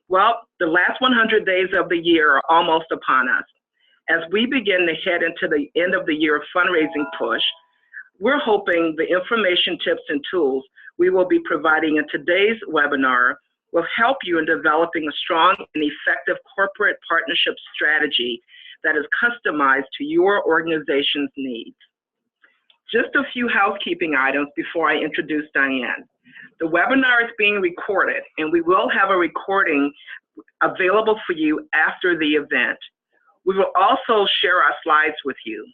Well, the last 100 days of the year are almost upon us. As we begin to head into the end of the year fundraising push, we're hoping the information, tips, and tools we will be providing in today's webinar will help you in developing a strong and effective corporate partnership strategy that is customized to your organization's needs. Just a few housekeeping items before I introduce Diane. The webinar is being recorded, and we will have a recording available for you after the event. We will also share our slides with you.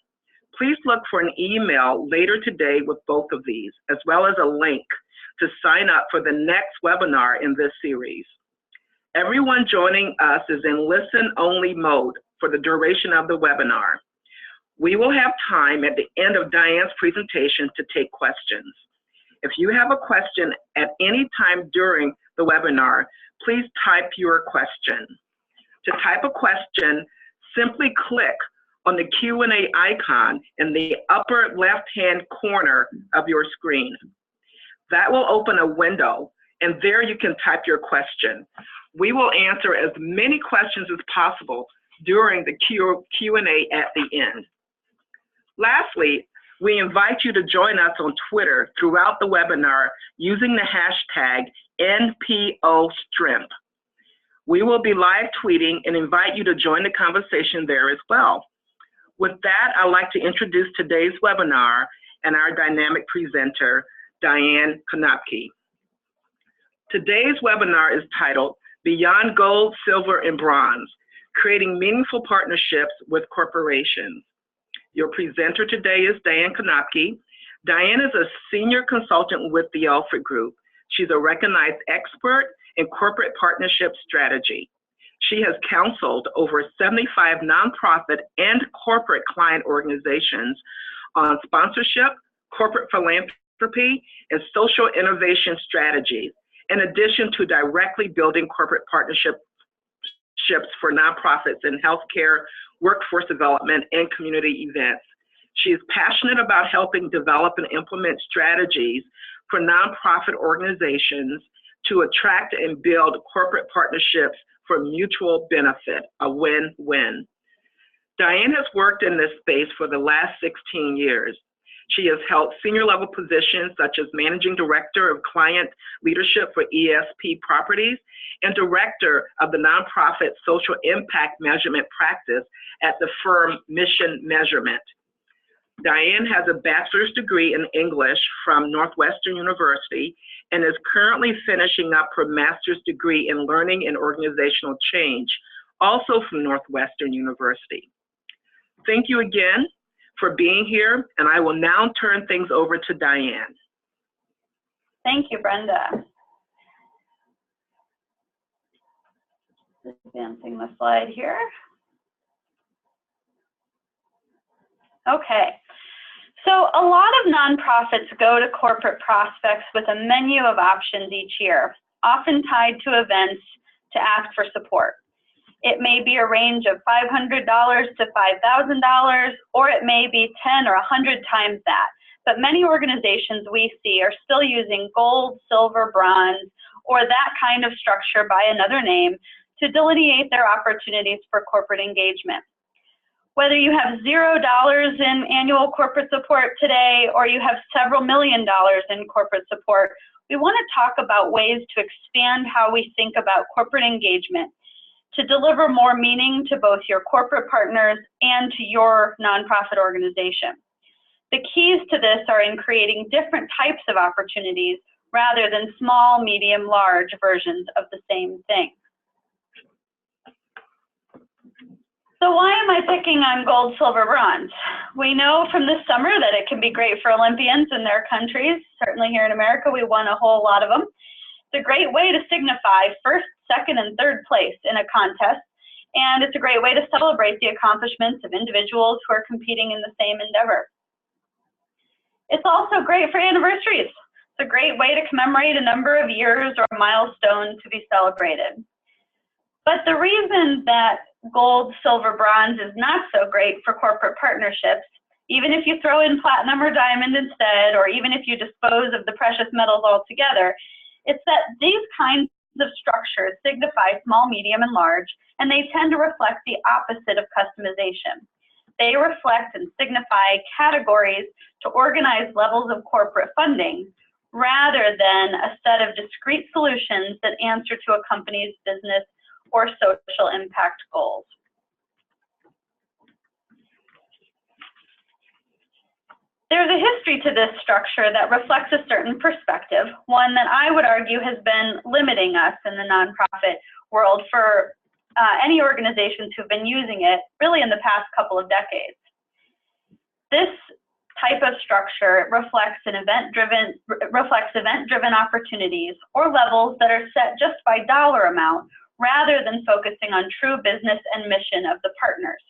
Please look for an email later today with both of these, as well as a link to sign up for the next webinar in this series. Everyone joining us is in listen-only mode for the duration of the webinar. We will have time at the end of Diane's presentation to take questions. If you have a question at any time during the webinar, please type your question. To type a question, simply click on the Q&A icon in the upper left-hand corner of your screen. That will open a window, and there you can type your question. We will answer as many questions as possible during the Q&A at the end. Lastly, we invite you to join us on Twitter throughout the webinar using the hashtag NPOStrength. We will be live tweeting and invite you to join the conversation there as well. With that, I'd like to introduce today's webinar and our dynamic presenter, Diane Knoepke. Today's webinar is titled Beyond Gold, Silver, and Bronze, Creating Meaningful Partnerships with Corporations. Your presenter today is Diane Knoepke. Diane is a senior consultant with the Alford Group. She's a recognized expert in corporate partnership strategy. She has counseled over 75 nonprofit and corporate client organizations on sponsorship, corporate philanthropy, and social innovation strategies, in addition to directly building corporate partnerships for nonprofits in healthcare, workforce development, and community events. She is passionate about helping develop and implement strategies for nonprofit organizations to attract and build corporate partnerships for mutual benefit, a win-win. Diane has worked in this space for the last 16 years. She has held senior level positions such as Managing Director of Client Leadership for ESP Properties and Director of the nonprofit Social Impact Measurement Practice at the firm Mission Measurement. Diane has a bachelor's degree in English from Northwestern University and is currently finishing up her master's degree in Learning and Organizational Change, also from Northwestern University. Thank you again for being here, and I will now turn things over to Diane. Thank you, Brenda. Just advancing the slide here. Okay, so a lot of nonprofits go to corporate prospects with a menu of options each year, often tied to events to ask for support. It may be a range of $500 to $5,000, or it may be 10 or 100 times that. But many organizations we see are still using gold, silver, bronze, or that kind of structure by another name to delineate their opportunities for corporate engagement. Whether you have $0 in annual corporate support today, or you have several $1 million in corporate support, we want to talk about ways to expand how we think about corporate engagement to deliver more meaning to both your corporate partners and to your nonprofit organization. The keys to this are in creating different types of opportunities rather than small, medium, large versions of the same thing. So why am I picking on gold, silver, bronze? We know from this summer that it can be great for Olympians in their countries. Certainly here in America, we won a whole lot of them. It's a great way to signify first, second, and third place in a contest. And it's a great way to celebrate the accomplishments of individuals who are competing in the same endeavor. It's also great for anniversaries. It's a great way to commemorate a number of years or a milestone to be celebrated. But the reason that gold, silver, bronze is not so great for corporate partnerships, even if you throw in platinum or diamond instead, or even if you dispose of the precious metals altogether, it's that these kinds of structure signify small, medium, and large, and they tend to reflect the opposite of customization. They reflect and signify categories to organize levels of corporate funding, rather than a set of discrete solutions that answer to a company's business or social impact goals. There's a history to this structure that reflects a certain perspective, one that I would argue has been limiting us in the nonprofit world for any organizations who've been using it really in the past couple of decades. This type of structure reflects event-driven opportunities or levels that are set just by dollar amount rather than focusing on true business and mission of the partners.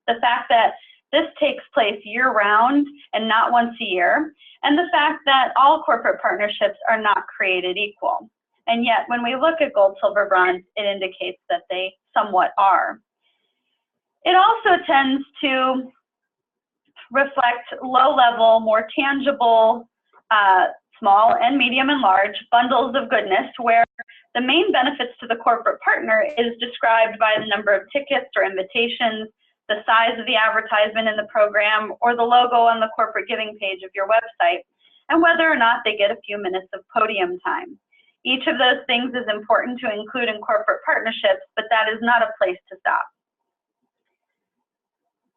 The fact that this takes place year-round and not once a year, and the fact that all corporate partnerships are not created equal. And yet, when we look at gold, silver, bronze, it indicates that they somewhat are. It also tends to reflect low-level, more tangible, small and medium and large bundles of goodness, where the main benefits to the corporate partner is described by the number of tickets or invitations, the size of the advertisement in the program, or the logo on the corporate giving page of your website, and whether or not they get a few minutes of podium time. Each of those things is important to include in corporate partnerships, but that is not a place to stop.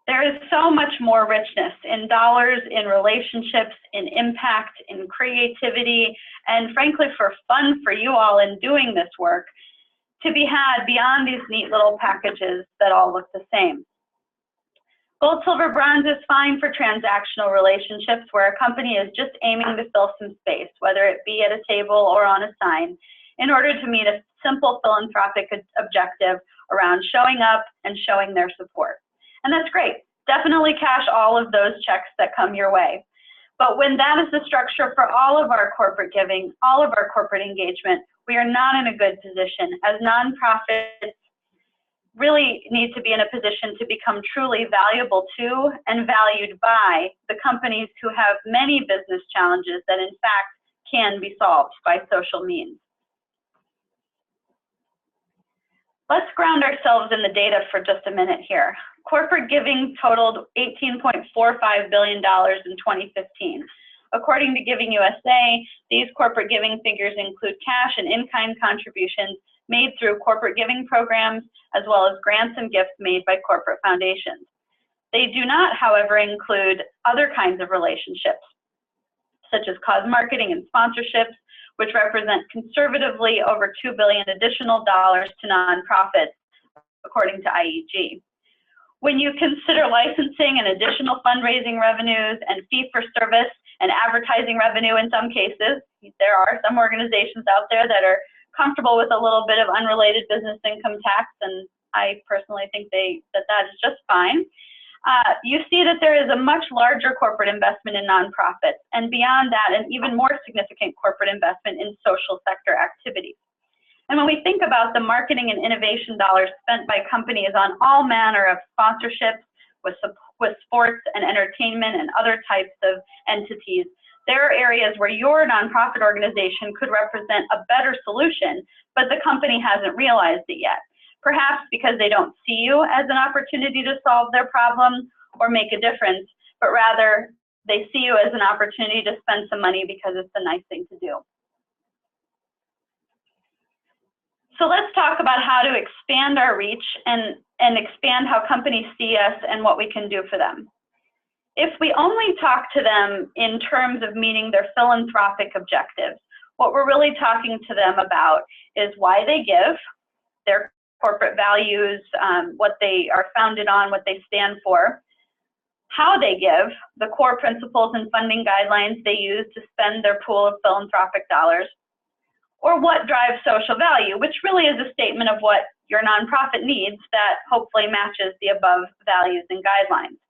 There is so much more richness in dollars, in relationships, in impact, in creativity, and frankly for fun for you all in doing this work to be had beyond these neat little packages that all look the same. Gold, silver, bronze is fine for transactional relationships where a company is just aiming to fill some space, whether it be at a table or on a sign, in order to meet a simple philanthropic objective around showing up and showing their support. And that's great. Definitely cash all of those checks that come your way. But when that is the structure for all of our corporate giving, all of our corporate engagement, we are not in a good position, as nonprofits really need to be in a position to become truly valuable to and valued by the companies who have many business challenges that in fact can be solved by social means. Let's ground ourselves in the data for just a minute here. Corporate giving totaled $18.45 billion in 2015. According to Giving USA, these corporate giving figures include cash and in-kind contributions made through corporate giving programs, as well as grants and gifts made by corporate foundations. They do not, however, include other kinds of relationships, such as cause marketing and sponsorships, which represent conservatively over $2 billion additional dollars to nonprofits, according to IEG. When you consider licensing and additional fundraising revenues and fee-for-service and advertising revenue in some cases, there are some organizations out there that are comfortable with a little bit of unrelated business income tax, and I personally think that is just fine. You see that there is a much larger corporate investment in nonprofits, and beyond that, an even more significant corporate investment in social sector activities. And when we think about the marketing and innovation dollars spent by companies on all manner of sponsorships with sports and entertainment and other types of entities, there are areas where your nonprofit organization could represent a better solution, but the company hasn't realized it yet. Perhaps because they don't see you as an opportunity to solve their problem or make a difference, but rather they see you as an opportunity to spend some money because it's a nice thing to do. So let's talk about how to expand our reach and expand how companies see us and what we can do for them. If we only talk to them in terms of meeting their philanthropic objectives, what we're really talking to them about is why they give, their corporate values, what they are founded on, what they stand for, how they give, the core principles and funding guidelines they use to spend their pool of philanthropic dollars, or what drives social value, which really is a statement of what your nonprofit needs that hopefully matches the above values and guidelines.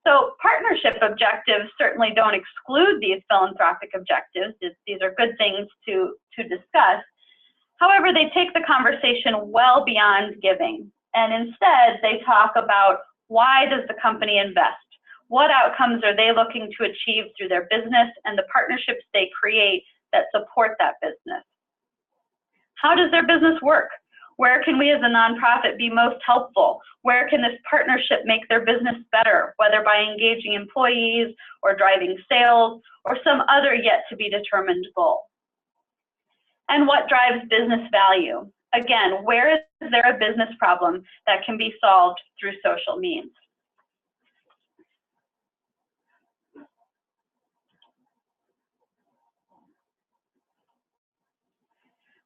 So partnership objectives certainly don't exclude these philanthropic objectives. These are good things to discuss. However, they take the conversation well beyond giving, and instead they talk about why does the company invest? What outcomes are they looking to achieve through their business and the partnerships they create that support that business? How does their business work? Where can we as a nonprofit be most helpful? Where can this partnership make their business better, whether by engaging employees or driving sales or some other yet to be determined goal? And what drives business value? Again, where is there a business problem that can be solved through social means?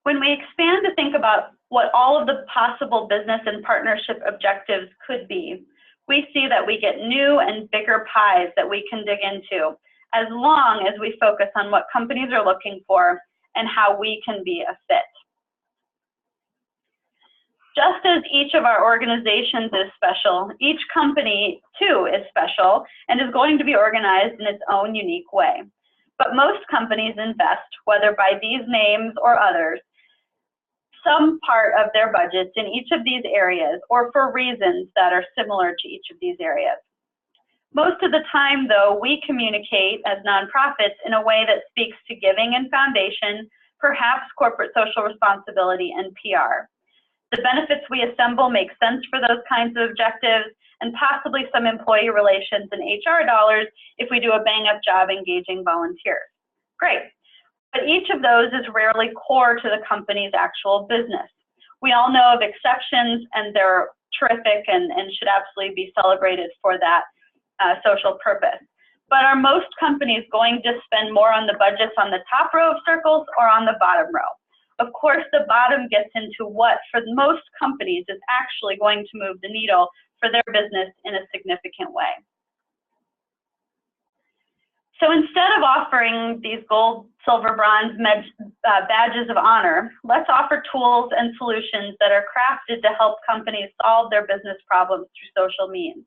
When we expand to think about what all of the possible business and partnership objectives could be, we see that we get new and bigger pies that we can dig into, as long as we focus on what companies are looking for and how we can be a fit. Just as each of our organizations is special, each company too is special and is going to be organized in its own unique way. But most companies invest, whether by these names or others, some part of their budgets in each of these areas or for reasons that are similar to each of these areas. Most of the time, though, we communicate as nonprofits in a way that speaks to giving and foundation, perhaps corporate social responsibility and PR. The benefits we assemble make sense for those kinds of objectives, and possibly some employee relations and HR dollars if we do a bang-up job engaging volunteers. Great. But each of those is rarely core to the company's actual business. We all know of exceptions, and they're terrific and should absolutely be celebrated for that social purpose. But are most companies going to spend more on the budgets on the top row of circles or on the bottom row? Of course, the bottom gets into what, for most companies, is actually going to move the needle for their business in a significant way. So instead of offering these gold, silver, bronze badges of honor, let's offer tools and solutions that are crafted to help companies solve their business problems through social means,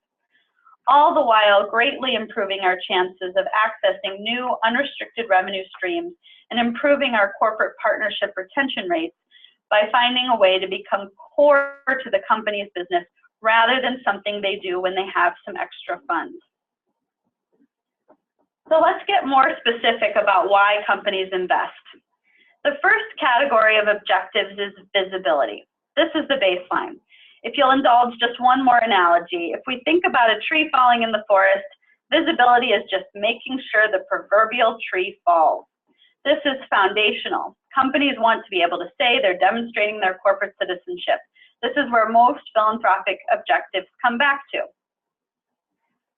all the while greatly improving our chances of accessing new unrestricted revenue streams and improving our corporate partnership retention rates by finding a way to become core to the company's business rather than something they do when they have some extra funds. So let's get more specific about why companies invest. The first category of objectives is visibility. This is the baseline. If you'll indulge just one more analogy, if we think about a tree falling in the forest, visibility is just making sure the proverbial tree falls. This is foundational. Companies want to be able to say they're demonstrating their corporate citizenship. This is where most philanthropic objectives come back to.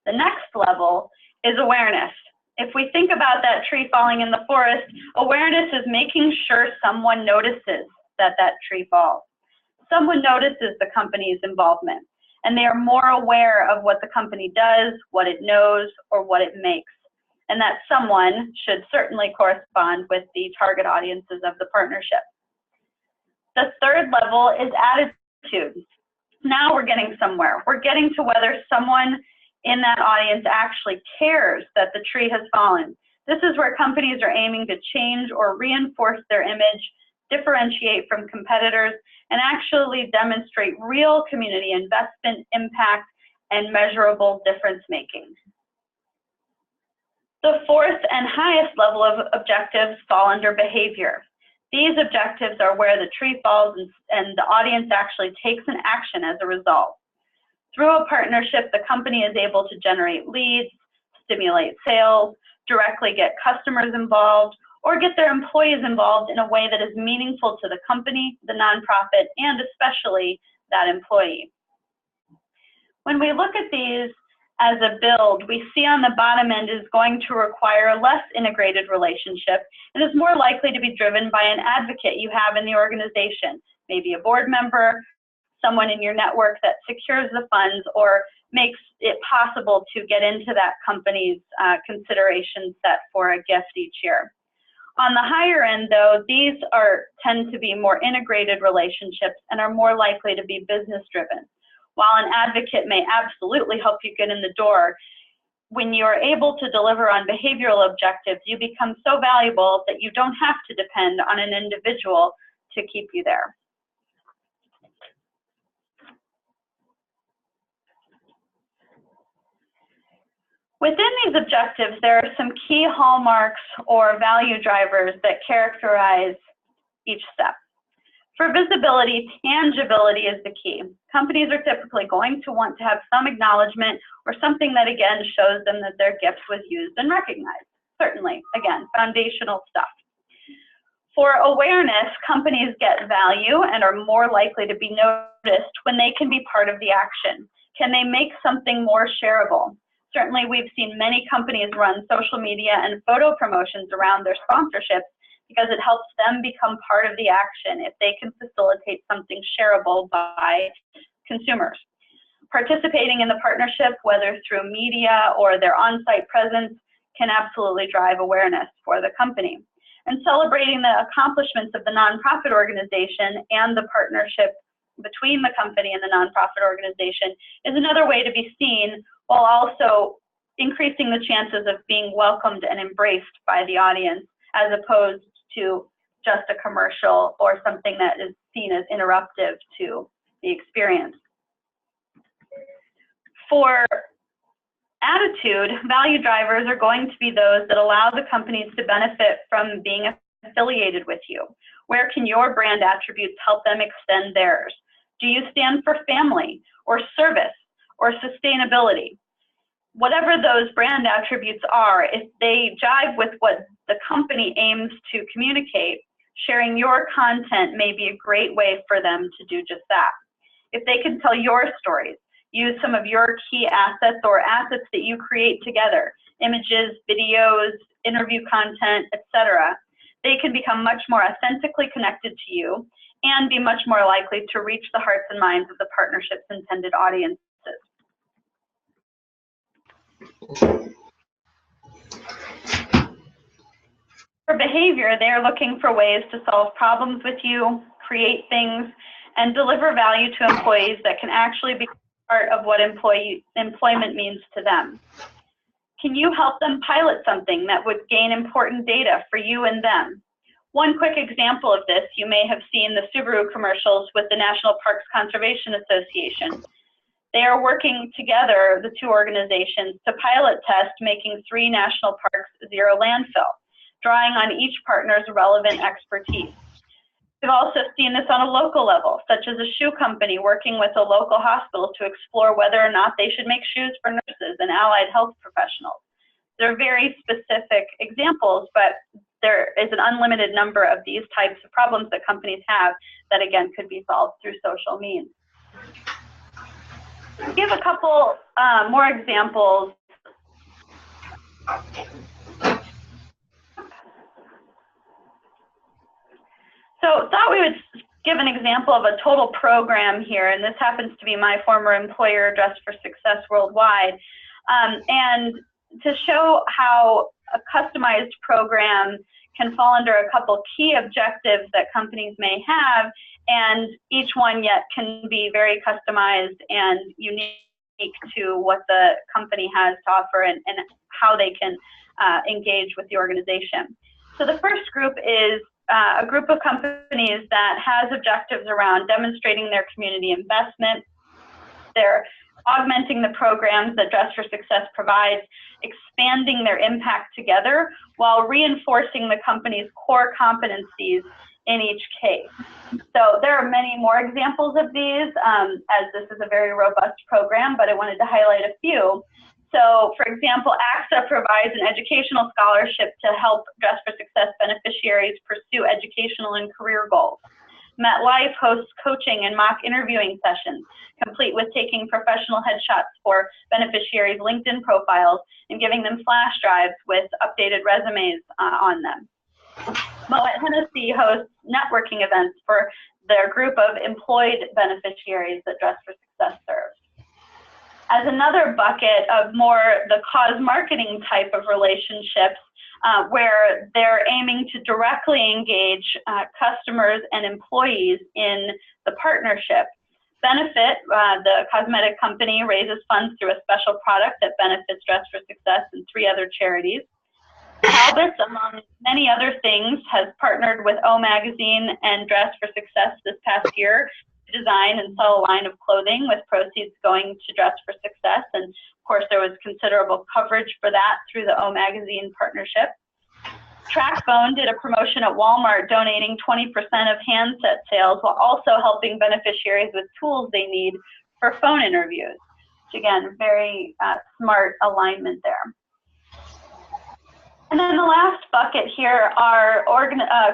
The next level is awareness. If we think about that tree falling in the forest, awareness is making sure someone notices that that tree falls. Someone notices the company's involvement, and they are more aware of what the company does, what it knows, or what it makes. And that someone should certainly correspond with the target audiences of the partnership. The third level is attitude. Now we're getting somewhere. We're getting to whether someone in that audience actually cares that the tree has fallen. This is where companies are aiming to change or reinforce their image, differentiate from competitors, and actually demonstrate real community investment, impact, and measurable difference making. The fourth and highest level of objectives fall under behavior. These objectives are where the tree falls and the audience actually takes an action as a result. Through a partnership, the company is able to generate leads, stimulate sales, directly get customers involved, or get their employees involved in a way that is meaningful to the company, the nonprofit, and especially that employee. When we look at these as a build, we see on the bottom end is going to require a less integrated relationship and is more likely to be driven by an advocate you have in the organization, maybe a board member, someone in your network that secures the funds or makes it possible to get into that company's consideration set for a gift each year. On the higher end, though, these tend to be more integrated relationships and are more likely to be business-driven. While an advocate may absolutely help you get in the door, when you're able to deliver on behavioral objectives, you become so valuable that you don't have to depend on an individual to keep you there. Within these objectives, there are some key hallmarks or value drivers that characterize each step. For visibility, tangibility is the key. Companies are typically going to want to have some acknowledgement or something that, again, shows them that their gift was used and recognized. Certainly, again, foundational stuff. For awareness, companies get value and are more likely to be noticed when they can be part of the action. Can they make something more shareable? Certainly, we've seen many companies run social media and photo promotions around their sponsorships because it helps them become part of the action if they can facilitate something shareable by consumers. Participating in the partnership, whether through media or their on-site presence, can absolutely drive awareness for the company. And celebrating the accomplishments of the nonprofit organization and the partnership between the company and the nonprofit organization is another way to be seen, while also increasing the chances of being welcomed and embraced by the audience, as opposed to just a commercial or something that is seen as interruptive to the experience. For attitude, value drivers are going to be those that allow the companies to benefit from being affiliated with you. Where can your brand attributes help them extend theirs? Do you stand for family or service or sustainability? Whatever those brand attributes are, if they jive with what the company aims to communicate, sharing your content may be a great way for them to do just that. If they can tell your stories, use some of your key assets or assets that you create together, images, videos, interview content, etc., they can become much more authentically connected to you and be much more likely to reach the hearts and minds of the partnership's intended audiences. For behavior, they are looking for ways to solve problems with you, create things, and deliver value to employees that can actually be part of what employment means to them. Can you help them pilot something that would gain important data for you and them? One quick example of this, you may have seen the Subaru commercials with the National Parks Conservation Association. They are working together, the two organizations, to pilot test making 3 national parks zero landfill, drawing on each partner's relevant expertise. We've also seen this on a local level, such as a shoe company working with a local hospital to explore whether or not they should make shoes for nurses and allied health professionals. They're very specific examples, but there is an unlimited number of these types of problems that companies have that, again, could be solved through social means. Give a couple more examples. So thought we would give an example of a total program here, and this happens to be my former employer, Dress for Success Worldwide, and to show how a customized program can fall under a couple key objectives that companies may have, and each one yet can be very customized and unique to what the company has to offer and how they can engage with the organization. So the first group is a group of companies that has objectives around demonstrating their community investment. They're augmenting the programs that Dress for Success provides, expanding their impact together while reinforcing the company's core competencies in each case. So there are many more examples of these, as this is a very robust program, but I wanted to highlight a few. So, for example, AXA provides an educational scholarship to help Dress for Success beneficiaries pursue educational and career goals. MetLife hosts coaching and mock interviewing sessions, complete with taking professional headshots for beneficiaries' LinkedIn profiles and giving them flash drives with updated resumes on them. Moet Hennessy hosts networking events for their group of employed beneficiaries that Dress for Success serves. As another bucket of more the cause marketing type of relationships, where they're aiming to directly engage customers and employees in the partnership. Benefit, the cosmetic company, raises funds through a special product that benefits Dress for Success and 3 other charities. Talbot's, among many other things, has partnered with O Magazine and Dress for Success this past year to design and sell a line of clothing with proceeds going to Dress for Success. And of course, there was considerable coverage for that through the O Magazine partnership. Trackbone did a promotion at Walmart donating 20% of handset sales while also helping beneficiaries with tools they need for phone interviews. Which again, very smart alignment there. And then the last bucket here are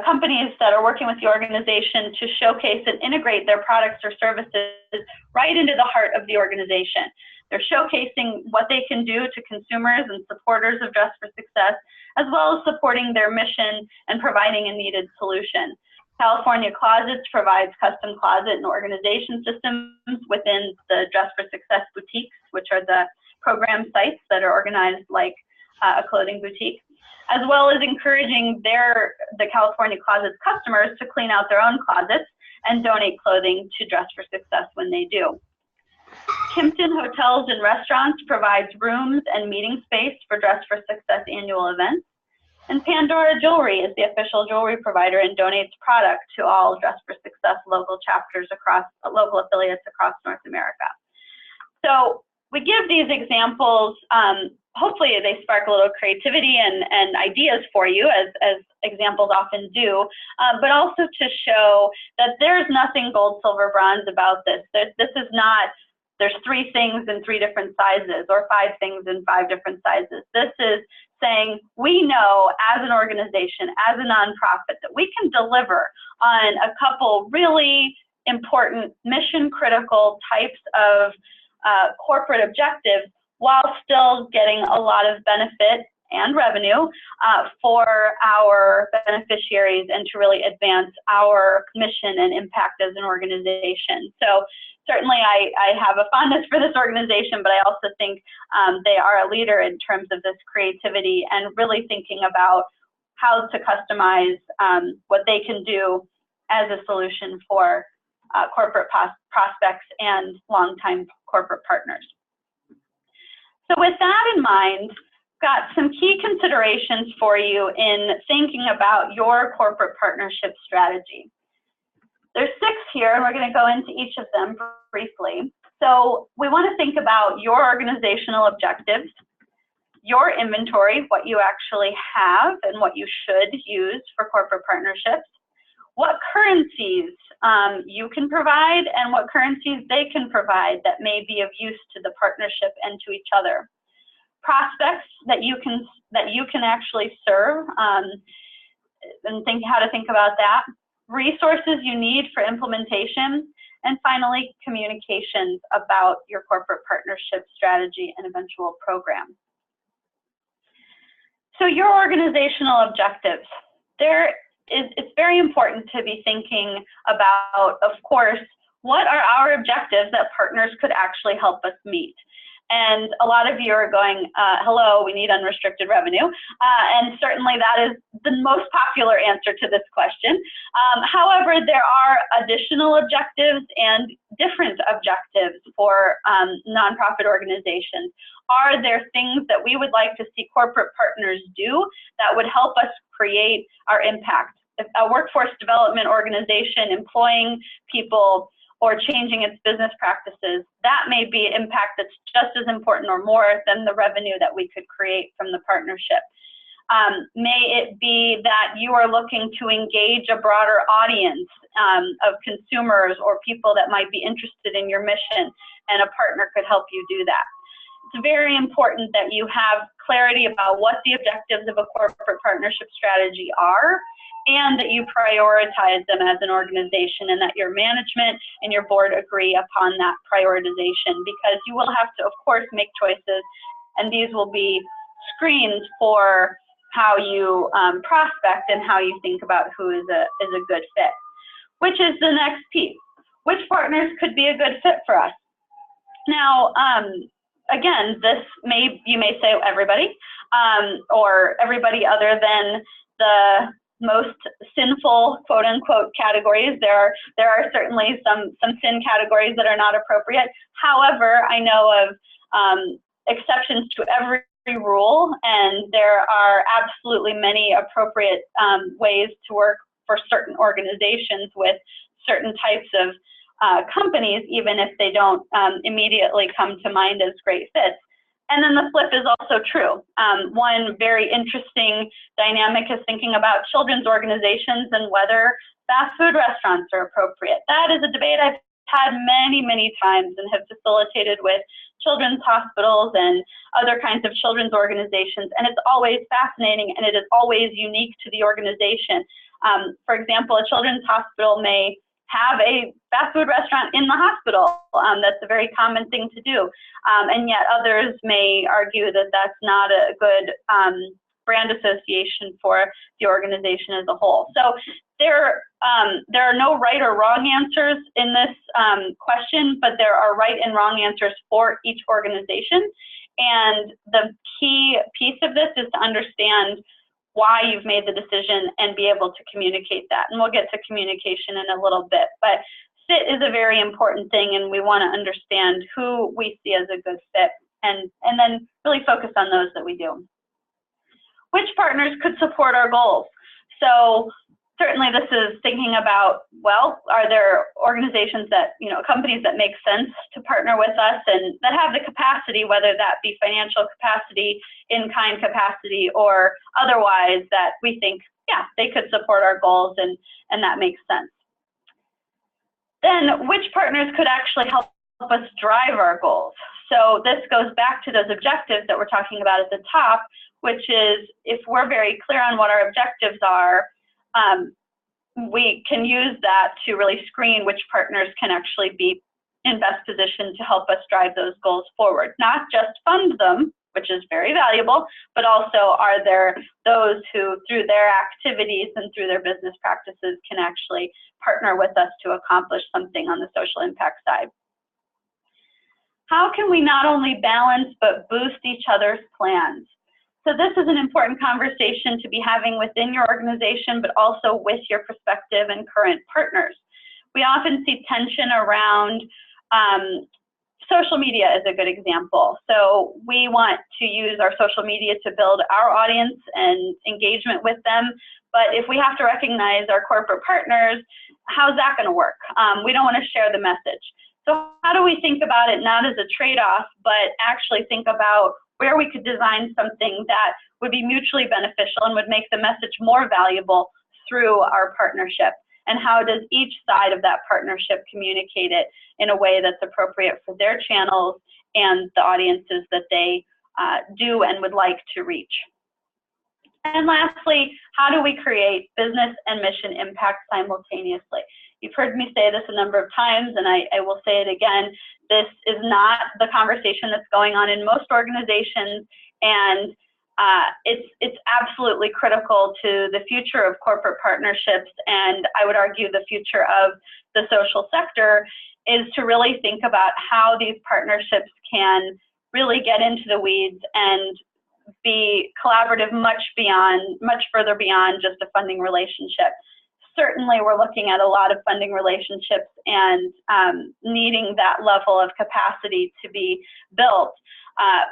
companies that are working with the organization to showcase and integrate their products or services right into the heart of the organization. They're showcasing what they can do to consumers and supporters of Dress for Success, as well as supporting their mission and providing a needed solution. California Closets provides custom closet and organization systems within the Dress for Success boutiques, which are the program sites that are organized like a clothing boutique, as well as encouraging the California Closets customers to clean out their own closets and donate clothing to Dress for Success when they do. Kimpton Hotels and Restaurants provides rooms and meeting space for Dress for Success annual events. And Pandora Jewelry is the official jewelry provider and donates product to all Dress for Success local chapters across local affiliates across North America. So we give these examples, hopefully they spark a little creativity and ideas for you, as examples often do, but also to show that there's nothing gold, silver, bronze about this. This is not, there's 3 things in 3 different sizes or 5 things in 5 different sizes. This is saying we know as an organization, as a nonprofit, that we can deliver on a couple really important mission critical types of corporate objectives while still getting a lot of benefit and revenue for our beneficiaries and to really advance our mission and impact as an organization. So certainly I have a fondness for this organization, but I also think they are a leader in terms of this creativity and really thinking about how to customize what they can do as a solution for corporate prospects and longtime corporate partners. So with that in mind, got some key considerations for you in thinking about your corporate partnership strategy. There's 6 here, and we're going to go into each of them briefly. So we want to think about your organizational objectives, your inventory, what you actually have and what you should use for corporate partnerships, what currencies you can provide and what currencies they can provide that may be of use to the partnership and to each other. Prospects that you can actually serve, and think how to think about that. Resources you need for implementation, and finally, communications about your corporate partnership strategy and eventual program. So your organizational objectives. It's very important to be thinking about, of course, what are our objectives that partners could actually help us meet? And a lot of you are going, hello, we need unrestricted revenue. And certainly that is the most popular answer to this question. However, there are additional objectives and different objectives for nonprofit organizations. Are there things that we would like to see corporate partners do that would help us create our impact? If a workforce development organization employing people or changing its business practices, that may be impact that's just as important or more than the revenue that we could create from the partnership. May it be that you are looking to engage a broader audience of consumers or people that might be interested in your mission, and a partner could help you do that. It's very important that you have clarity about what the objectives of a corporate partnership strategy are, and that you prioritize them as an organization, and that your management and your board agree upon that prioritization, because you will have to, of course, make choices, and these will be screens for how you prospect and how you think about who is a good fit. Which is the next piece. Which partners could be a good fit for us? Now, again, you may say everybody, or everybody other than the most sinful, quote unquote, categories. There are certainly some sin categories that are not appropriate. However, I know of exceptions to every rule, and there are absolutely many appropriate ways to work for certain organizations with certain types of companies, even if they don't immediately come to mind as great fits. And then the flip is also true. One very interesting dynamic is thinking about children's organizations and whether fast food restaurants are appropriate. That is a debate I've had many, many times and have facilitated with children's hospitals and other kinds of children's organizations. And it's always fascinating, and it is always unique to the organization. For example, a children's hospital may have a fast food restaurant in the hospital. That's a very common thing to do. And yet others may argue that that's not a good brand association for the organization as a whole. So there are no right or wrong answers in this question, but there are right and wrong answers for each organization. And the key piece of this is to understand why you've made the decision and be able to communicate that. And we'll get to communication in a little bit, but fit is a very important thing, and we want to understand who we see as a good fit, and then really focus on those that we do. Which partners could support our goals? So certainly this is thinking about, well, are there organizations that, companies that make sense to partner with us and that have the capacity, whether that be financial capacity, in-kind capacity, or otherwise, that we think, yeah, they could support our goals and that makes sense. Then which partners could actually help us drive our goals? So this goes back to those objectives that we're talking about at the top, which is if we're very clear on what our objectives are, we can use that to really screen which partners can actually be in best position to help us drive those goals forward. Not just fund them, which is very valuable, but also are there those who, through their activities and through their business practices, can actually partner with us to accomplish something on the social impact side. How can we not only balance but boost each other's plans? So this is an important conversation to be having within your organization, but also with your prospective and current partners. We often see tension around social media is a good example. So we want to use our social media to build our audience and engagement with them. But if we have to recognize our corporate partners, how's that going to work? We don't want to share the message. So how do we think about it not as a trade-off, but actually think about where we could design something that would be mutually beneficial and would make the message more valuable through our partnership? And how does each side of that partnership communicate it in a way that's appropriate for their channels and the audiences that they do and would like to reach? And lastly, how do we create business and mission impact simultaneously? You've heard me say this a number of times, and I will say it again. This is not the conversation that's going on in most organizations, and it's absolutely critical to the future of corporate partnerships, and I would argue the future of the social sector, is to really think about how these partnerships can really get into the weeds and be collaborative much further beyond just a funding relationship. Certainly, we're looking at a lot of funding relationships and needing that level of capacity to be built,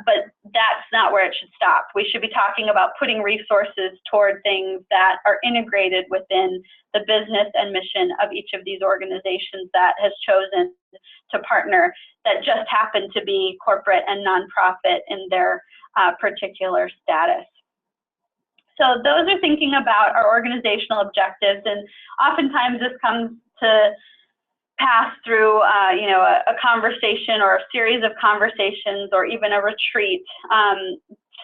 but that's not where it should stop. We should be talking about putting resources toward things that are integrated within the business and mission of each of these organizations that has chosen to partner, that just happen to be corporate and nonprofit in their particular status. So those are thinking about our organizational objectives, and oftentimes this comes to pass through a conversation or a series of conversations or even a retreat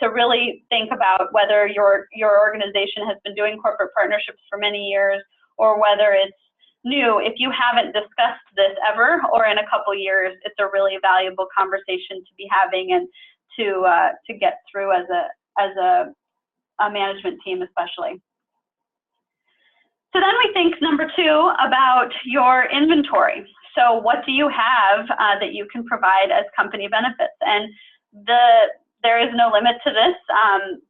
to really think about whether your organization has been doing corporate partnerships for many years or whether it's new. If you haven't discussed this ever or in a couple years, it's a really valuable conversation to be having and to get through as a management team especially. So then we think, number two, about your inventory. So what do you have that you can provide as company benefits? And there is no limit to this,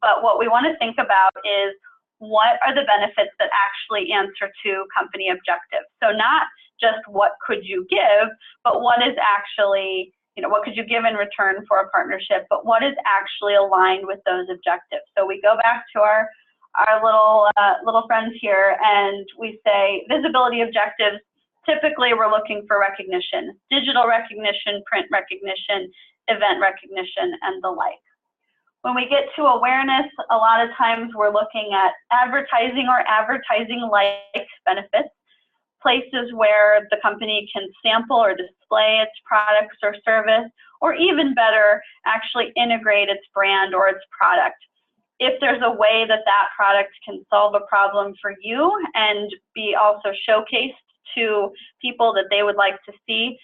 but what we want to think about is what are the benefits that actually answer to company objectives? So not just what could you give, but what is actually, what could you give in return for a partnership, but what is actually aligned with those objectives? So we go back to our little friends here and we say visibility objectives. Typically we're looking for recognition, digital recognition, print recognition, event recognition, and the like. When we get to awareness, a lot of times we're looking at advertising or advertising-like benefits, places where the company can sample or display its products or service, or even better, actually integrate its brand or its product. If there's a way that that product can solve a problem for you and be also showcased to people that they would like to see,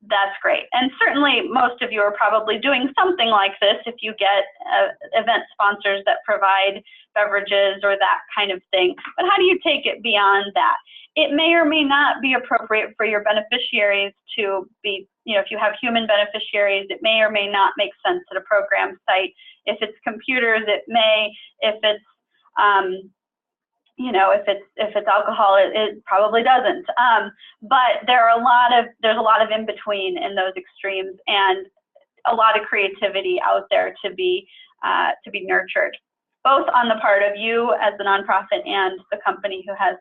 that's great. And certainly most of you are probably doing something like this if you get event sponsors that provide beverages or that kind of thing. But how do you take it beyond that? It may or may not be appropriate for your beneficiaries to be, if you have human beneficiaries, it may or may not make sense at a program site. If it's computers, it may. If it's if it's alcohol, it probably doesn't. But there's a lot of in between in those extremes, and a lot of creativity out there to be nurtured, both on the part of you as the nonprofit and the company who has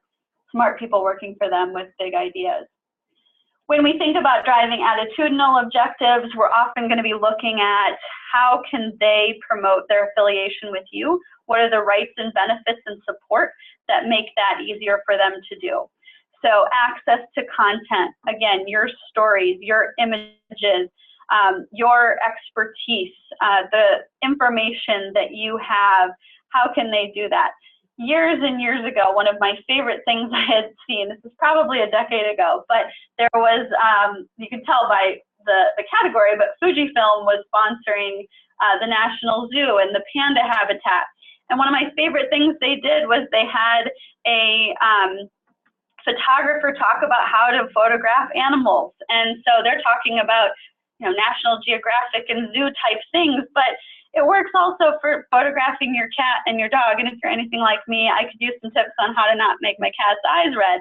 smart people working for them with big ideas. When we think about driving attitudinal objectives, we're often going to be looking at how can they promote their affiliation with you? What are the rights and benefits and support that make that easier for them to do? So access to content, again, your stories, your images, your expertise, the information that you have, how can they do that? Years and years ago, one of my favorite things I had seen, this is probably a decade ago, but there was, you can tell by the category, but Fujifilm was sponsoring the National Zoo and the panda habitat. And one of my favorite things they did was they had a photographer talk about how to photograph animals. And so they're talking about, National Geographic and zoo type things, but it works also for photographing your cat and your dog. And if you're anything like me, I could use some tips on how to not make my cat's eyes red.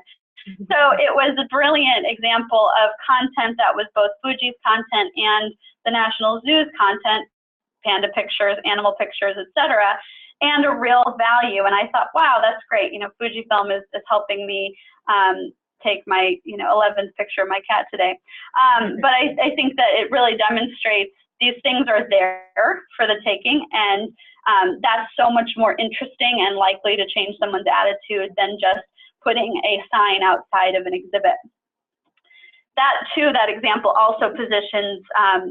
So it was a brilliant example of content that was both Fuji's content and the National Zoo's content, panda pictures, animal pictures, etc., and a real value. And I thought, wow, that's great. Fujifilm is helping me take my 11th picture of my cat today. But I think that it really demonstrates these things are there for the taking, and that's so much more interesting and likely to change someone's attitude than just putting a sign outside of an exhibit. That example also positions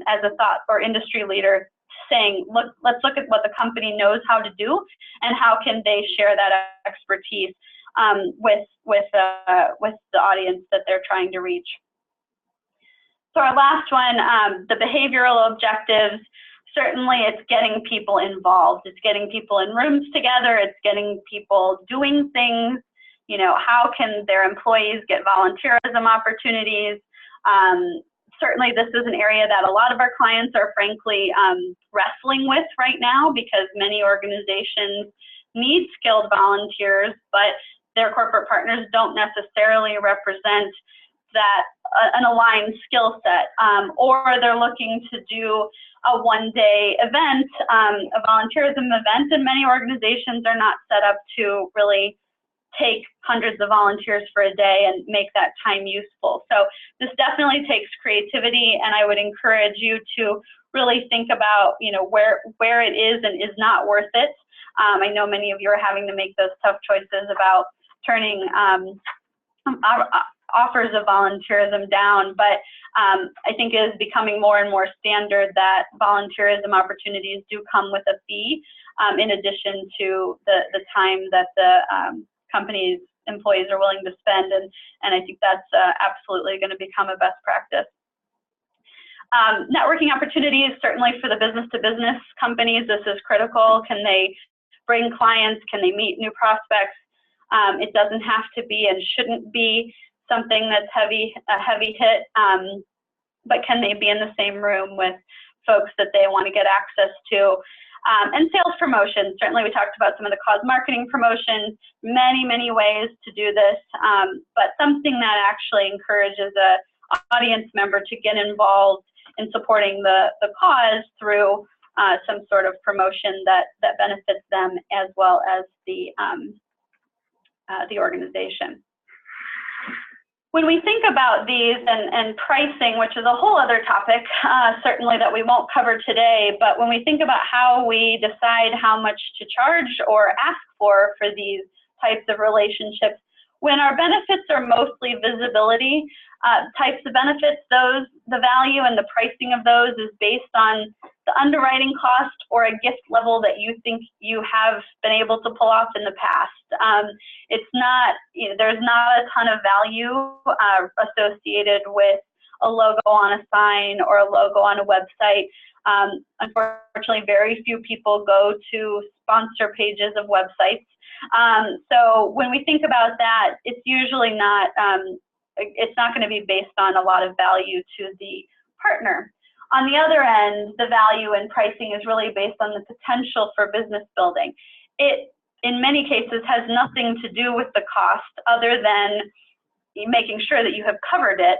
as a thought or industry leader saying, look, let's look at what the company knows how to do and how can they share that expertise with the audience that they're trying to reach. So our last one, the behavioral objectives, certainly it's getting people involved. It's getting people in rooms together. It's getting people doing things. How can their employees get volunteerism opportunities? Certainly this is an area that a lot of our clients are frankly wrestling with right now, because many organizations need skilled volunteers, but their corporate partners don't necessarily represent that an aligned skill set, or they're looking to do a one-day event, a volunteerism event, and many organizations are not set up to really take hundreds of volunteers for a day and make that time useful. So this definitely takes creativity, and I would encourage you to really think about, where it is and is not worth it. I know many of you are having to make those tough choices about turning offers of volunteerism down, but I think it is becoming more and more standard that volunteerism opportunities do come with a fee, in addition to the time that the company's employees are willing to spend, and I think that's absolutely going to become a best practice. Networking opportunities, certainly for the business-to-business companies, this is critical. Can they bring clients? Can they meet new prospects? It doesn't have to be and shouldn't be something that's a heavy hit, but can they be in the same room with folks that they want to get access to? And sales promotion, certainly we talked about some of the cause marketing promotions, many ways to do this, but something that actually encourages an audience member to get involved in supporting the cause through some sort of promotion that benefits them as well as the organization. When we think about these and pricing, which is a whole other topic, certainly that we won't cover today, but when we think about how we decide how much to charge or ask for these types of relationships, when our benefits are mostly visibility types of benefits, the value and the pricing of those is based on the underwriting cost or a gift level that you think you have been able to pull off in the past. It's not, there's not a ton of value associated with a logo on a sign or a logo on a website. Unfortunately, very few people go to sponsor pages of websites. So when we think about that, it's usually not, it's not going to be based on a lot of value to the partner. On the other end, the value and pricing is really based on the potential for business building. It, in many cases, has nothing to do with the cost other than making sure that you have covered it.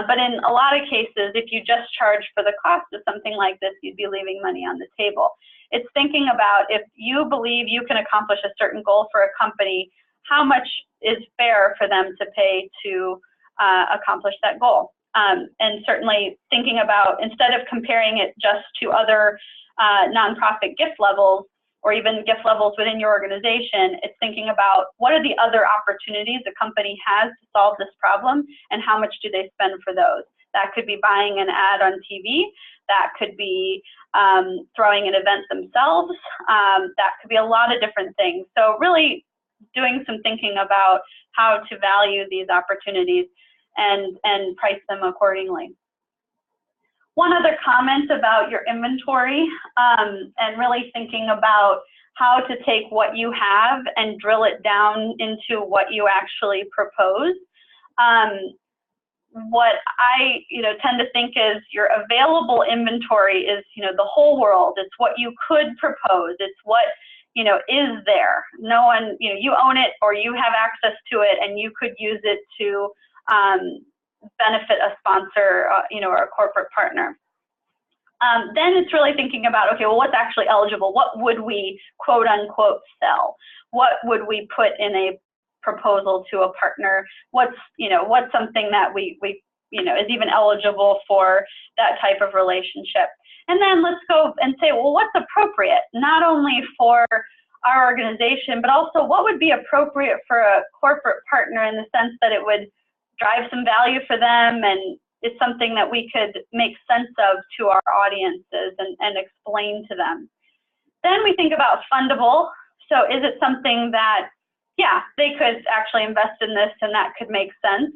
But in a lot of cases, if you just charge for the cost of something like this, you'd be leaving money on the table. It's thinking about if you believe you can accomplish a certain goal for a company, how much is fair for them to pay to accomplish that goal. And certainly thinking about, instead of comparing it just to other nonprofit gift levels or even gift levels within your organization, it's thinking about what are the other opportunities a company has to solve this problem and how much do they spend for those. That could be buying an ad on TV. That could be throwing an event themselves. That could be a lot of different things. So really doing some thinking about how to value these opportunities and price them accordingly. One other comment about your inventory and really thinking about how to take what you have and drill it down into what you actually propose. What I tend to think is your available inventory is the whole world. It's what you could propose. It's what is there. No one, you own it or you have access to it and you could use it to benefit a sponsor or a corporate partner. Then it's really thinking about, okay, well, what's actually eligible? What would we quote unquote sell? What would we put in a proposal to a partner? What's something that we is even eligible for that type of relationship? And then let's go and say, well, what's appropriate, not only for our organization, but also what would be appropriate for a corporate partner in the sense that it would drive some value for them and it's something that we could make sense of to our audiences and explain to them. Then we think about fundable. So is it something that, yeah, they could actually invest in this and that could make sense?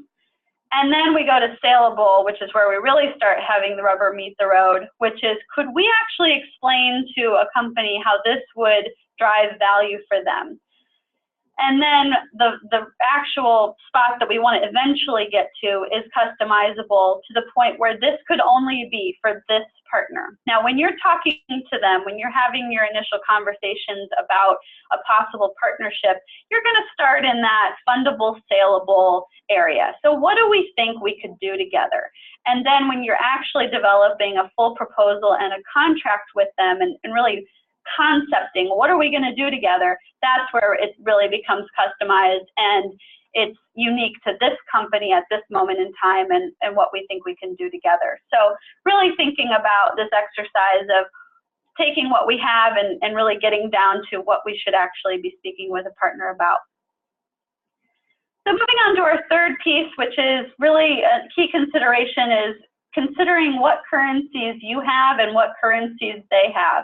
And then we go to saleable, which is where we really start having the rubber meet the road, which is, could we actually explain to a company how this would drive value for them? And then the actual spot that we want to eventually get to is customizable to the point where this could only be for this partner. Now, when you're talking to them, when you're having your initial conversations about a possible partnership, you're going to start in that fundable, saleable area. So what do we think we could do together? And then when you're actually developing a full proposal and a contract with them and really concepting, what are we going to do together? That's where it really becomes customized and it's unique to this company at this moment in time and what we think we can do together. So really thinking about this exercise of taking what we have and really getting down to what we should actually be speaking with a partner about. So moving on to our third piece, which is really a key consideration, is considering what currencies you have and what currencies they have.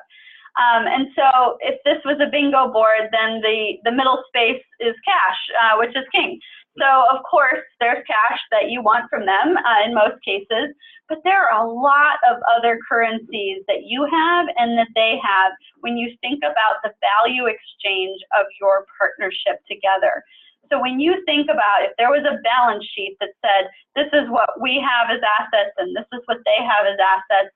And so if this was a bingo board, then the middle space is cash, which is king. So of course, there's cash that you want from them in most cases, but there are a lot of other currencies that you have and that they have when you think about the value exchange of your partnership together. So when you think about if there was a balance sheet that said, this is what we have as assets and this is what they have as assets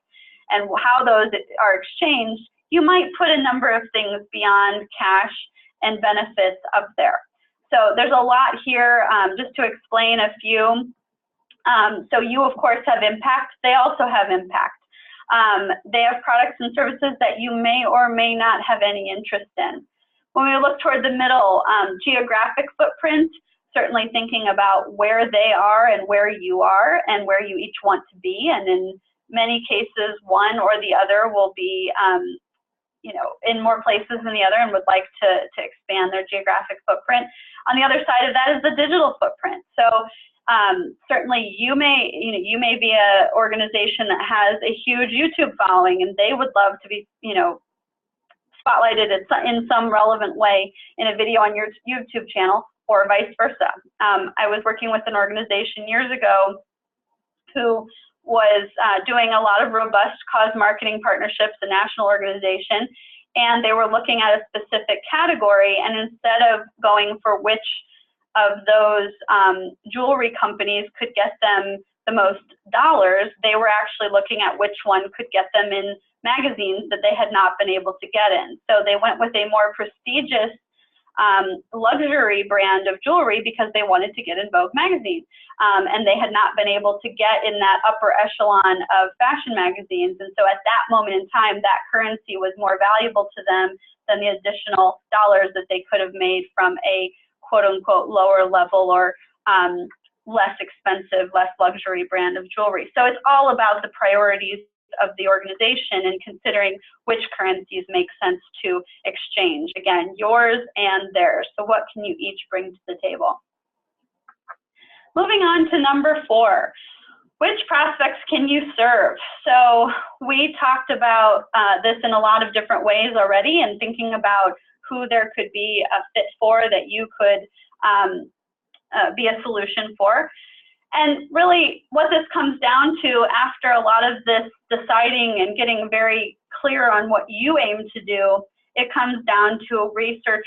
and how those are exchanged, you might put a number of things beyond cash and benefits up there. So there's a lot here, just to explain a few. So you, of course, have impact. They also have impact. They have products and services that you may or may not have any interest in. When we look toward the middle, geographic footprint, certainly thinking about where they are and where you are and where you each want to be. And in many cases, one or the other will be in more places than the other and would like to expand their geographic footprint. On the other side of that is the digital footprint. So certainly you may be an organization that has a huge YouTube following, and they would love to be spotlighted in some relevant way in a video on your YouTube channel, or vice versa. I was working with an organization years ago who was doing a lot of robust cause marketing partnerships, a national organization, and they were looking at a specific category, and instead of going for which of those jewelry companies could get them the most dollars, they were actually looking at which one could get them in magazines that they had not been able to get in. So they went with a more prestigious luxury brand of jewelry because they wanted to get in Vogue magazine. And they had not been able to get in that upper echelon of fashion magazines. And so at that moment in time, that currency was more valuable to them than the additional dollars that they could have made from a quote unquote lower level or less expensive, less luxury brand of jewelry. So it's all about the priorities of the organization and considering which currencies make sense to exchange. Again, yours and theirs. So what can you each bring to the table? Moving on to number 4, which prospects can you serve? So we talked about this in a lot of different ways already, and thinking about who there could be a fit for that you could be a solution for. And really what this comes down to after a lot of this deciding and getting very clear on what you aim to do, it comes down to research,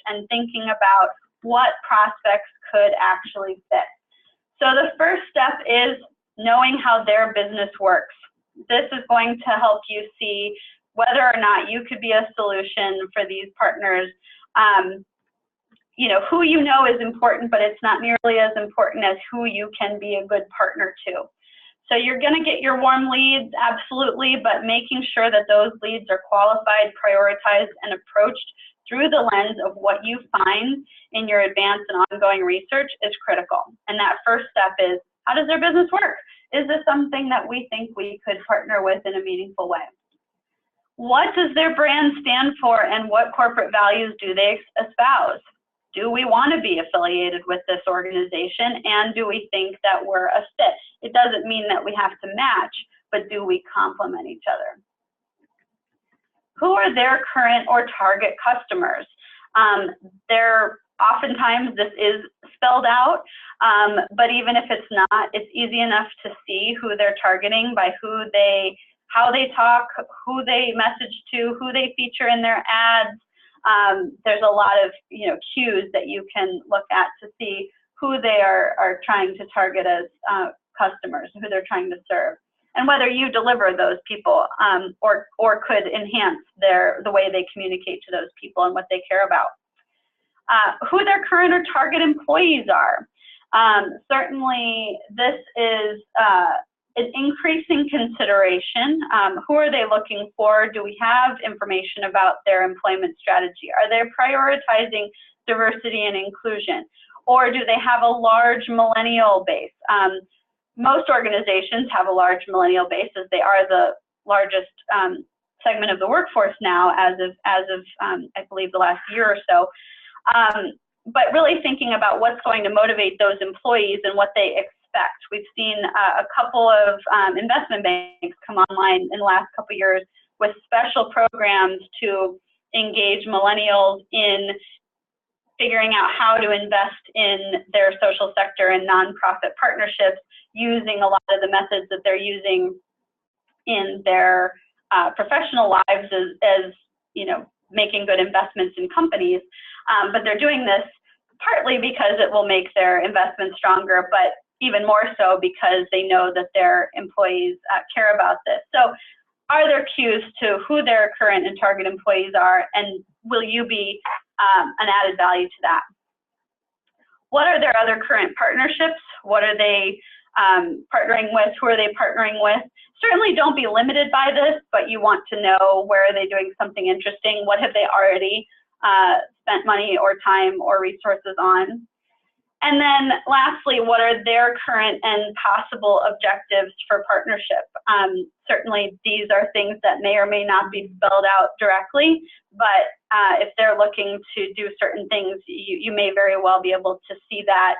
and thinking about what prospects could actually fit. So the first step is knowing how their business works. This is going to help you see whether or not you could be a solution for these partners. Who you know is important, but it's not nearly as important as who you can be a good partner to. So you're going to get your warm leads, absolutely, but making sure that those leads are qualified, prioritized, and approached through the lens of what you find in your advanced and ongoing research is critical. And that first step is, how does their business work? Is this something that we think we could partner with in a meaningful way? What does their brand stand for, and what corporate values do they espouse? Do we want to be affiliated with this organization, and do we think that we're a fit? It doesn't mean that we have to match, but do we complement each other? Who are their current or target customers? Oftentimes this is spelled out, but even if it's not, it's easy enough to see who they're targeting by how they talk, who they message to, who they feature in their ads. There's a lot of cues that you can look at to see who they are trying to target as customers, who they're trying to serve, and whether you deliver those people or could enhance the way they communicate to those people and what they care about. Who their current or target employees are. Certainly this is an increasing consideration. Who are they looking for? Do we have information about their employment strategy? Are they prioritizing diversity and inclusion? Or do they have a large millennial base? Most organizations have a large millennial base, as they are the largest segment of the workforce now as of I believe the last year or so. But really thinking about what's going to motivate those employees and what they expect. We've seen a couple of investment banks come online in the last couple of years with special programs to engage millennials in figuring out how to invest in their social sector and nonprofit partnerships, using a lot of the methods that they're using in their professional lives as making good investments in companies. But they're doing this partly because it will make their investments stronger, but even more so because they know that their employees care about this. So are there cues to who their current and target employees are, and will you be an added value to that? What are their other current partnerships? What are they partnering with? Who are they partnering with? Certainly don't be limited by this, but you want to know, where are they doing something interesting? What have they already spent money or time or resources on? And then lastly, what are their current and possible objectives for partnership? Certainly these are things that may or may not be spelled out directly, but if they're looking to do certain things, you may very well be able to see that.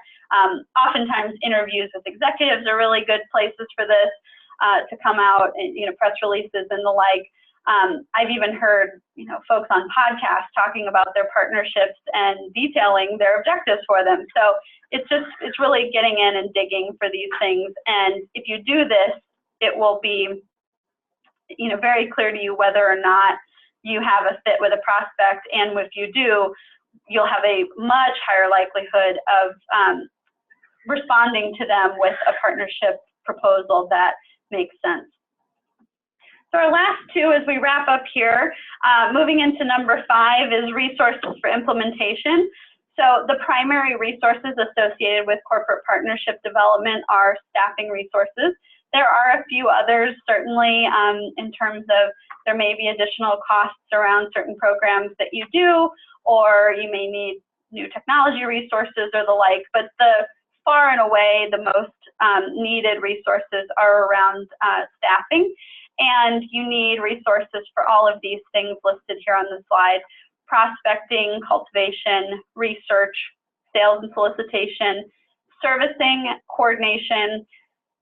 Oftentimes interviews with executives are really good places for this to come out, and, press releases and the like. I've even heard, folks on podcasts talking about their partnerships and detailing their objectives for them. So it's really getting in and digging for these things. And if you do this, it will be, very clear to you whether or not you have a fit with a prospect. And if you do, you'll have a much higher likelihood of responding to them with a partnership proposal that makes sense. So our last two as we wrap up here, moving into number 5 is resources for implementation. So the primary resources associated with corporate partnership development are staffing resources. There are a few others, certainly, in terms of there may be additional costs around certain programs that you do, or you may need new technology resources or the like, but the far and away the most needed resources are around staffing. And you need resources for all of these things listed here on the slide: prospecting, cultivation, research, sales and solicitation, servicing, coordination,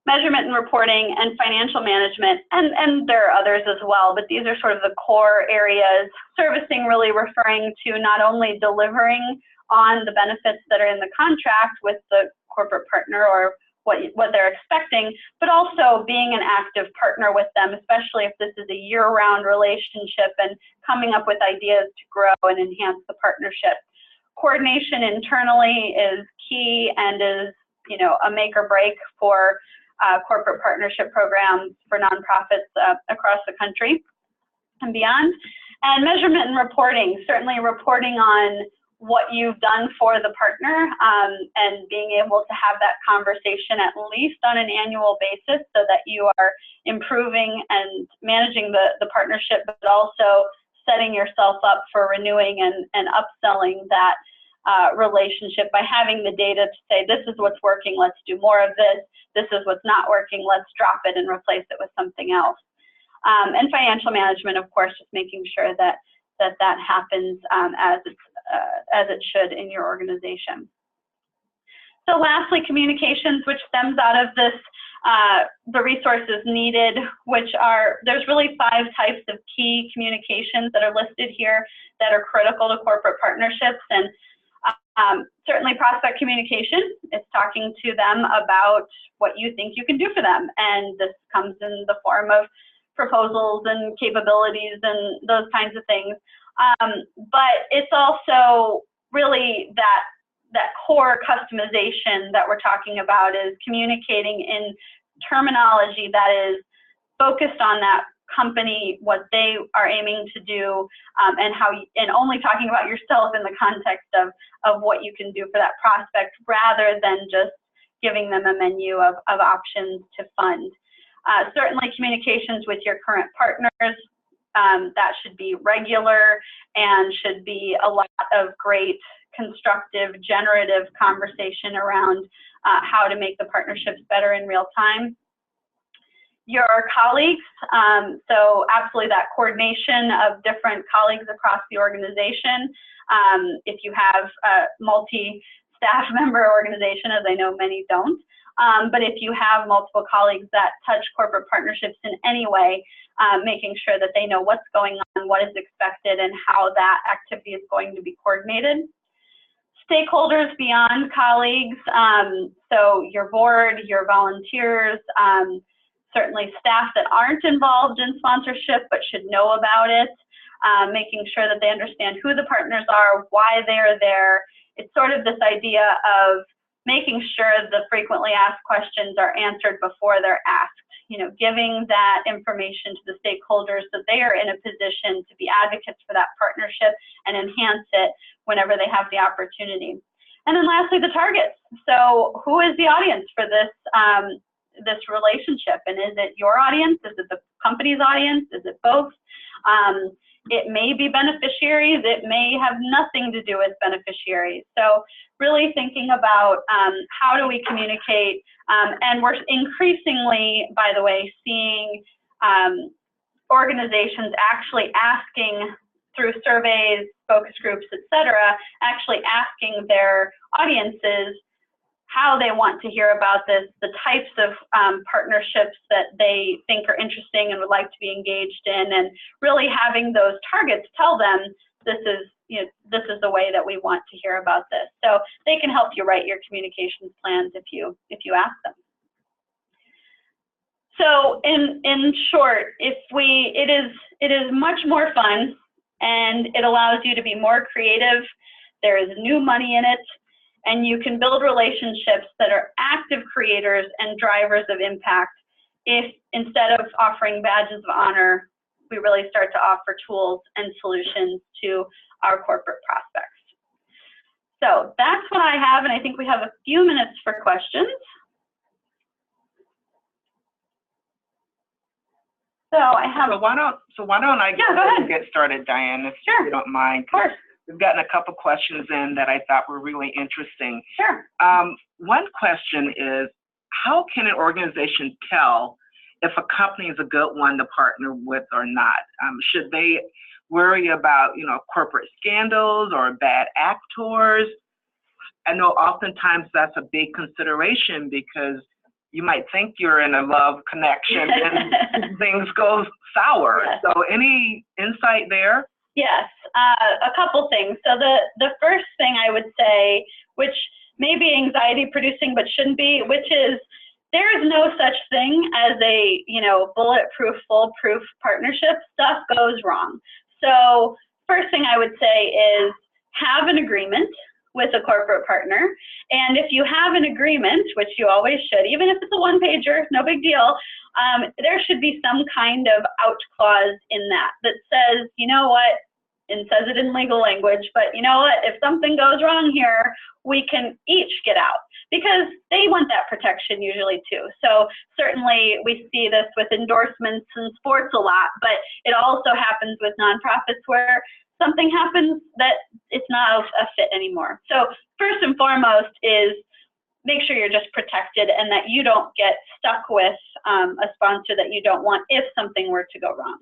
measurement and reporting, and financial management. And there are others as well, but these are sort of the core areas. Servicing really referring to not only delivering on the benefits that are in the contract with the corporate partner or what they're expecting, but also being an active partner with them, especially if this is a year-round relationship, and coming up with ideas to grow and enhance the partnership. Coordination internally is key and is, a make or break for corporate partnership programs for nonprofits across the country and beyond. And measurement and reporting, certainly reporting on what you've done for the partner, and being able to have that conversation at least on an annual basis so that you are improving and managing the partnership, but also setting yourself up for renewing and upselling that relationship by having the data to say, this is what's working, let's do more of this. This is what's not working, let's drop it and replace it with something else. And financial management, of course, just making sure that happens as it should in your organization. So lastly, communications, which stems out of this, the resources needed, which are, there's really 5 types of key communications that are listed here that are critical to corporate partnerships. And certainly prospect communication is talking to them about what you think you can do for them. And this comes in the form of proposals and capabilities and those kinds of things. But it's also really that core customization that we're talking about, is communicating in terminology that is focused on that company, what they are aiming to do, and only talking about yourself in the context of what you can do for that prospect, rather than just giving them a menu of options to fund. Certainly communications with your current partners, that should be regular and should be a lot of great, constructive, generative conversation around how to make the partnerships better in real time. Your colleagues, so absolutely that coordination of different colleagues across the organization. If you have a multi-staff member organization, as I know many don't, but if you have multiple colleagues that touch corporate partnerships in any way, making sure that they know what's going on, what is expected, and how that activity is going to be coordinated. Stakeholders beyond colleagues, so your board, your volunteers, certainly staff that aren't involved in sponsorship but should know about it, making sure that they understand who the partners are, why they're there. It's sort of this idea of making sure the frequently asked questions are answered before they're asked. Giving that information to the stakeholders so they are in a position to be advocates for that partnership and enhance it whenever they have the opportunity. And then lastly, the targets. So who is the audience for this, this relationship? And is it your audience? Is it the company's audience? Is it both? It may be beneficiaries. It may have nothing to do with beneficiaries. So really thinking about how do we communicate, and we're increasingly, by the way, seeing organizations actually asking through surveys, focus groups, et cetera, actually asking their audiences how they want to hear about this, the types of partnerships that they think are interesting and would like to be engaged in, and really having those targets tell them this is, this is the way that we want to hear about this. So they can help you write your communications plans if you ask them. So in short, it is much more fun, and it allows you to be more creative. There is new money in it, and you can build relationships that are active creators and drivers of impact if, instead of offering badges of honor, we really start to offer tools and solutions to our corporate prospects. So that's what I have, and I think we have a few minutes for questions. So I have. So why don't I get started, Diane, if you don't mind? Of course. We've gotten a couple questions in that I thought were really interesting. Sure. One question is, how can an organization tell if a company is a good one to partner with or not? Should they worry about, corporate scandals or bad actors? I know oftentimes that's a big consideration because you might think you're in a love connection and things go sour. Yes. So any insight there? Yes, a couple things. So the first thing I would say, which may be anxiety producing but shouldn't be, which is there is no such thing as a bulletproof, foolproof partnership. Stuff goes wrong. So first thing I would say is have an agreement with a corporate partner. And if you have an agreement, which you always should, even if it's a one-pager, no big deal, there should be some kind of out clause in that says, you know what, and says it in legal language, but you know what, if something goes wrong here, we can each get out, because they want that protection usually too. So certainly we see this with endorsements in sports a lot, but it also happens with nonprofits where something happens that it's not a fit anymore. So first and foremost is make sure you're just protected and that you don't get stuck with a sponsor that you don't want if something were to go wrong.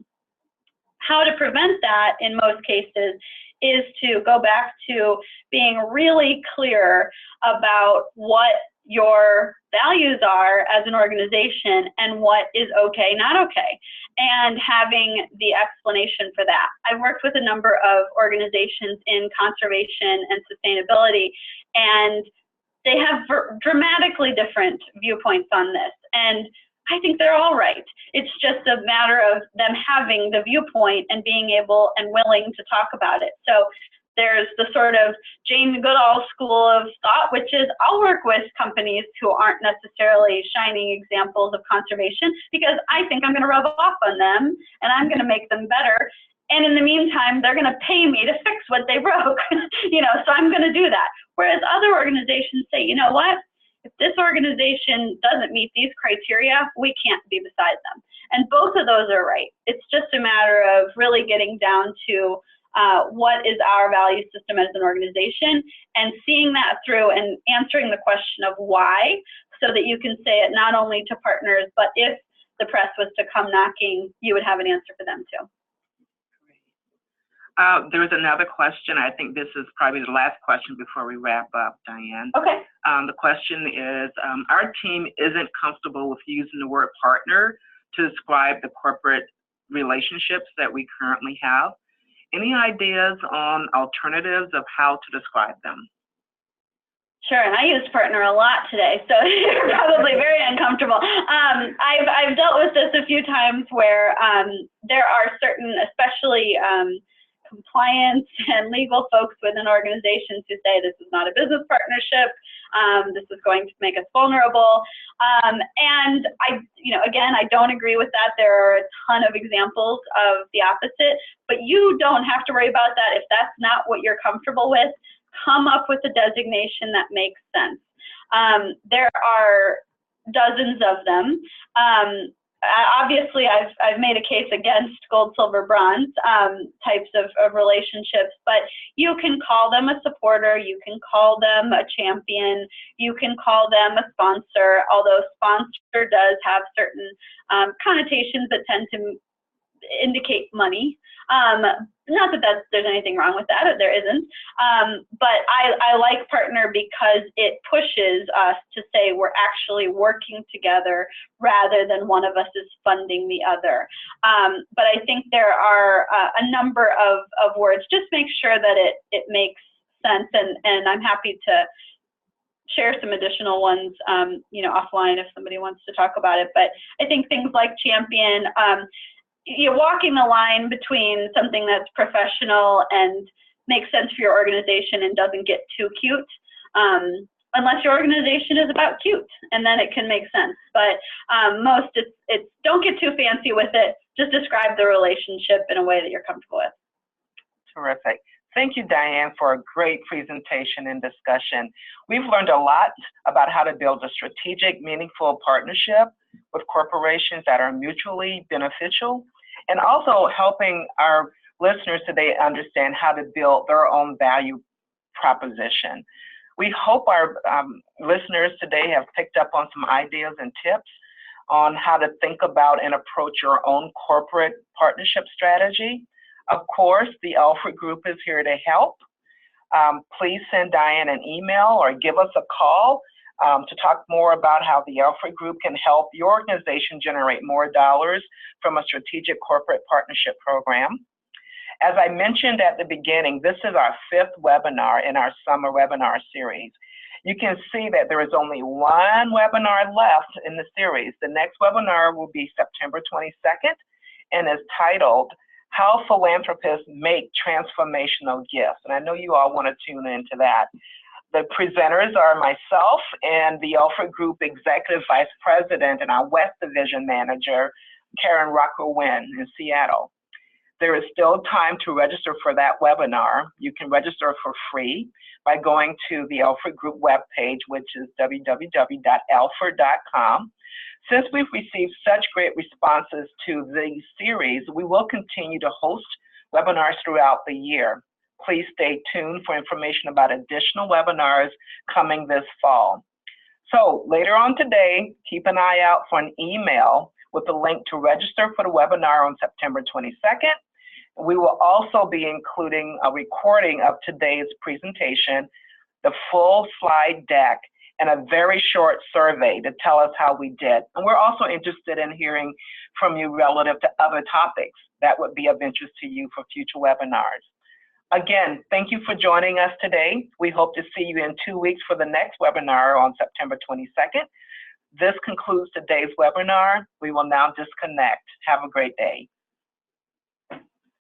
How to prevent that in most cases is to go back to being really clear about what your values are as an organization and what is okay, not okay, and having the explanation for that. I've worked with a number of organizations in conservation and sustainability, and they have dramatically different viewpoints on this. And I think they're all right. It's just a matter of them having the viewpoint and being able and willing to talk about it. So there's the sort of Jane Goodall school of thought, which is I'll work with companies who aren't necessarily shining examples of conservation because I think I'm going to rub off on them and I'm going to make them better. And in the meantime, they're going to pay me to fix what they broke, so I'm going to do that. Whereas other organizations say, you know what? If this organization doesn't meet these criteria, we can't be beside them. And both of those are right. It's just a matter of really getting down to what is our value system as an organization and seeing that through and answering the question of why, so that you can say it not only to partners, but if the press was to come knocking, you would have an answer for them too. There was another question. I think this is probably the last question before we wrap up, Diane. Okay. The question is, our team isn't comfortable with using the word partner to describe the corporate relationships that we currently have. Any ideas on alternatives of how to describe them? Sure, and I use partner a lot today, so you're probably very uncomfortable. I've dealt with this a few times where there are certain, especially compliance and legal folks within organizations who say this is not a business partnership, this is going to make us vulnerable. And again, I don't agree with that. There are a ton of examples of the opposite, but you don't have to worry about that. If that's not what you're comfortable with, come up with a designation that makes sense. There are dozens of them. obviously I've made a case against gold, silver, bronze types of relationships, but you can call them a supporter, you can call them a champion, you can call them a sponsor, although sponsor does have certain connotations that tend to indicate money. Not that there's anything wrong with that, there isn't. But I like partner because it pushes us to say we're actually working together rather than one of us is funding the other. But I think there are a number of words. Just make sure that it makes sense, and I'm happy to share some additional ones, offline if somebody wants to talk about it. But I think things like champion, you're walking the line between something that's professional and makes sense for your organization and doesn't get too cute, unless your organization is about cute, and then it can make sense. But most, it's don't get too fancy with it. Just describe the relationship in a way that you're comfortable with. Terrific. Thank you, Diane, for a great presentation and discussion. We've learned a lot about how to build a strategic, meaningful partnership with corporations that are mutually beneficial, and also helping our listeners today understand how to build their own value proposition. We hope our listeners today have picked up on some ideas and tips on how to think about and approach your own corporate partnership strategy. Of course, the Alford Group is here to help. Please send Diane an email or give us a call to talk more about how the Alford Group can help your organization generate more dollars from a strategic corporate partnership program. As I mentioned at the beginning, this is our 5th webinar in our summer webinar series. You can see that there is only one webinar left in the series. The next webinar will be September 22nd and is titled, How Philanthropists Make Transformational Gifts. And I know you all want to tune into that. The presenters are myself and the Alford Group Executive Vice President and our West Division Manager, Karen Rocker-Wynn in Seattle. There is still time to register for that webinar. You can register for free by going to the Alford Group webpage, which is www.alford.com. Since we've received such great responses to the series, we will continue to host webinars throughout the year. Please stay tuned for information about additional webinars coming this fall. So later on today, keep an eye out for an email with a link to register for the webinar on September 22nd. We will also be including a recording of today's presentation, the full slide deck, and a very short survey to tell us how we did. And we're also interested in hearing from you relative to other topics that would be of interest to you for future webinars. Again, thank you for joining us today. We hope to see you in 2 weeks for the next webinar on September 22nd. This concludes today's webinar. We will now disconnect. Have a great day.